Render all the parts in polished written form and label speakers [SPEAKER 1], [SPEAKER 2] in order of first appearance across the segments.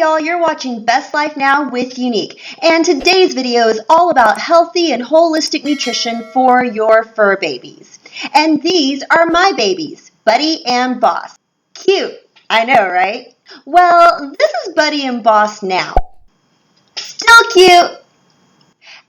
[SPEAKER 1] y'all, you're watching Best Life Now with Unique, and today's video is all about healthy and holistic nutrition for your fur babies. And these are my babies, Buddy and Boss. Cute, I know, right? Well, this is Buddy and Boss now. Still cute.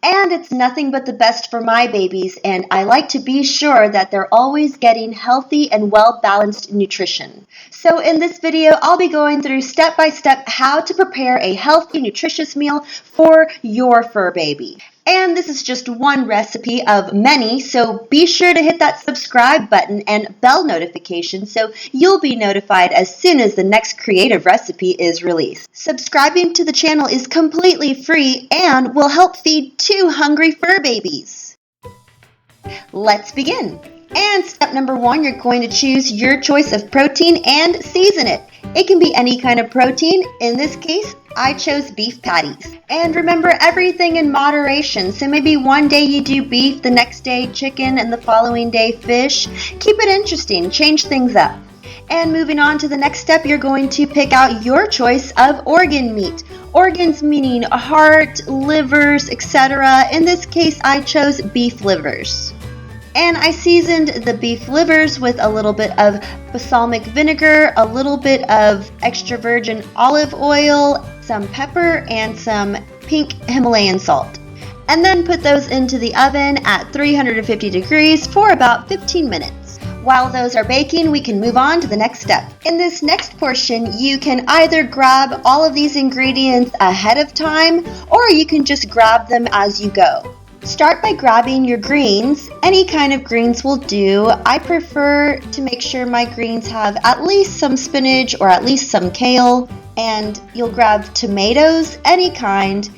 [SPEAKER 1] And it's nothing but the best for my babies, and I like to be sure that they're always getting healthy and well-balanced nutrition. So in this video, I'll be going through step-by-step how to prepare a healthy, nutritious meal for your fur baby. And this is just one recipe of many, so be sure to hit that subscribe button and bell notification so you'll be notified as soon as the next creative recipe is released. Subscribing to the channel is completely free and will help feed 2 hungry fur babies. Let's begin. And step number 1, you're going to choose your choice of protein and season it. It can be any kind of protein. In this case, I chose beef patties. And remember, everything in moderation. So maybe one day you do beef, the next day chicken, and the following day fish. Keep it interesting, change things up. And moving on to the next step, you're going to pick out your choice of organ meat. Organs meaning heart, livers, etc. In this case, I chose beef livers. And I seasoned the beef livers with a little bit of balsamic vinegar, a little bit of extra virgin olive oil, some pepper, and some pink Himalayan salt. And then put those into the oven at 350 degrees for about 15 minutes. While those are baking, we can move on to the next step. In this next portion, you can either grab all of these ingredients ahead of time, or you can just grab them as you go. Start by grabbing your greens. Any kind of greens will do. I prefer to make sure my greens have at least some spinach or at least some kale. And you'll grab tomatoes, any kind.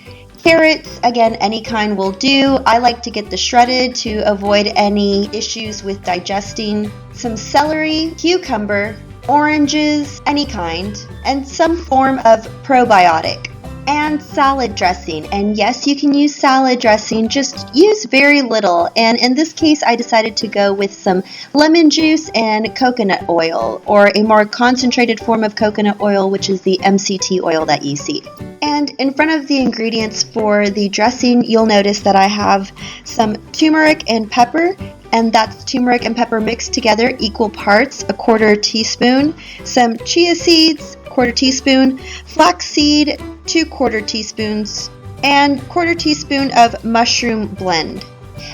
[SPEAKER 1] Carrots, again, any kind will do. I like to get the shredded to avoid any issues with digesting. Some celery, cucumber, oranges, any kind, and some form of probiotic. And salad dressing. And yes, you can use salad dressing, just use very little. And in this case, I decided to go with some lemon juice and coconut oil, or a more concentrated form of coconut oil, which is the MCT oil that you see. And in front of the ingredients for the dressing, you'll notice that I have some turmeric and pepper. And that's turmeric and pepper mixed together, equal parts, 1/4 teaspoon, some chia seeds, 1/4 teaspoon, flaxseed, 2/4 teaspoons, and 1/4 teaspoon of mushroom blend.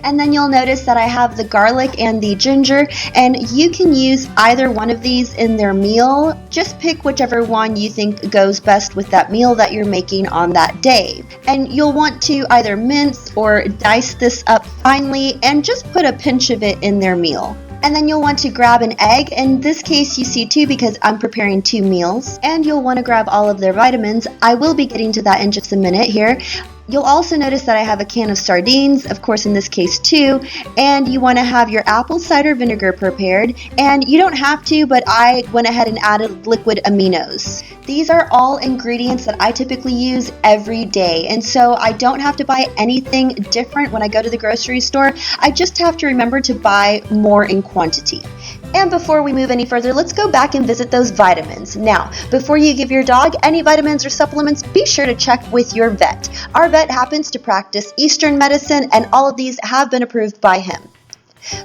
[SPEAKER 1] And then you'll notice that I have the garlic and the ginger, and you can use either one of these in their meal. Just pick whichever one you think goes best with that meal that you're making on that day. And you'll want to either mince or dice this up finely and just put a pinch of it in their meal. And then you'll want to grab an egg. In this case, you see 2 because I'm preparing 2 meals. And you'll want to grab all of their vitamins. I will be getting to that in just a minute here. You'll also notice that I have a can of sardines, of course in this case 2, and you want to have your apple cider vinegar prepared, and you don't have to, but I went ahead and added liquid aminos. These are all ingredients that I typically use every day, and so I don't have to buy anything different when I go to the grocery store. I just have to remember to buy more in quantity. And before we move any further, let's go back and visit those vitamins. Now, before you give your dog any vitamins or supplements, be sure to check with your vet. Our vet happens to practice Eastern medicine, and all of these have been approved by him.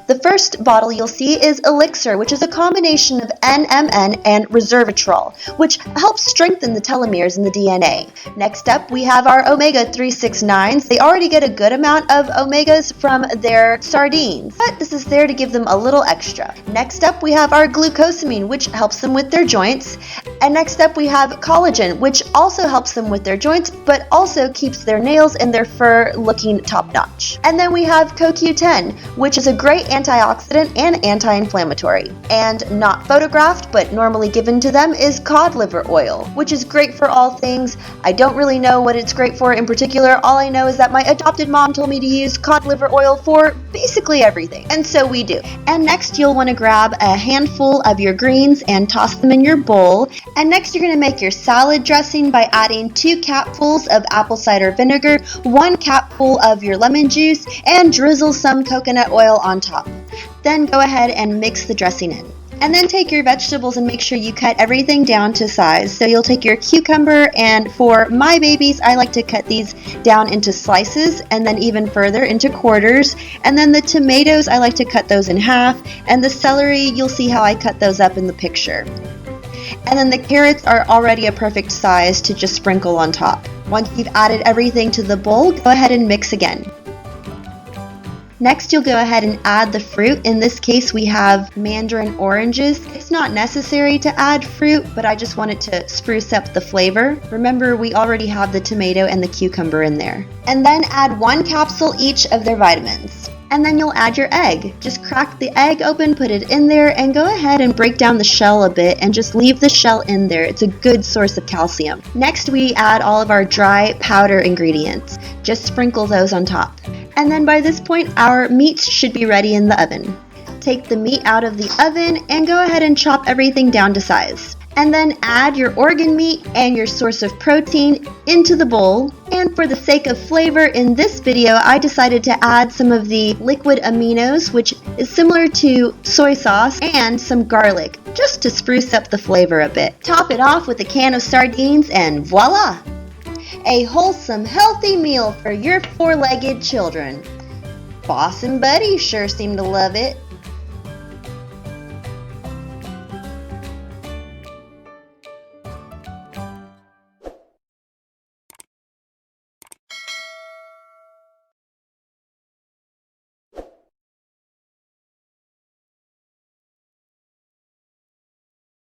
[SPEAKER 1] The first bottle you'll see is Elixir, which is a combination of NMN and resveratrol, which helps strengthen the telomeres in the DNA. Next up, we have our omega-369s. They already get a good amount of omegas from their sardines, but this is there to give them a little extra. Next up, we have our glucosamine, which helps them with their joints. And next up, we have collagen, which also helps them with their joints, but also keeps their nails and their fur looking top-notch. And then we have CoQ10, which is a great antioxidant and anti-inflammatory. And not photographed, but normally given to them, is cod liver oil, which is great for all things. I don't really know what it's great for in particular. All I know is that my adopted mom told me to use cod liver oil for basically everything, and so we do. And next, you'll want to grab a handful of your greens and toss them in your bowl. And next, you're going to make your salad dressing by adding 2 capfuls of apple cider vinegar, 1 capful of your lemon juice, and drizzle some coconut oil on top. Then go ahead and mix the dressing in. And then take your vegetables and make sure you cut everything down to size. So you'll take your cucumber, and for my babies, I like to cut these down into slices and then even further into quarters. And then the tomatoes, I like to cut those in half. And the celery, you'll see how I cut those up in the picture. And then the carrots are already a perfect size to just sprinkle on top. Once you've added everything to the bowl, go ahead and mix again. Next, you'll go ahead and add the fruit. In this case, we have mandarin oranges. It's not necessary to add fruit, but I just wanted to spruce up the flavor. Remember, we already have the tomato and the cucumber in there. And then add 1 capsule each of their vitamins. And then you'll add your egg. Just crack the egg open, put it in there, and go ahead and break down the shell a bit and just leave the shell in there. It's a good source of calcium. Next, we add all of our dry powder ingredients. Just sprinkle those on top. And then by this point, our meats should be ready in the oven. Take the meat out of the oven and go ahead and chop everything down to size. And then add your organ meat and your source of protein into the bowl. And for the sake of flavor, in this video, I decided to add some of the liquid aminos, which is similar to soy sauce, and some garlic, just to spruce up the flavor a bit. Top it off with a can of sardines and voila! A wholesome, healthy meal for your 4-legged children. Boss and Buddy sure seem to love it.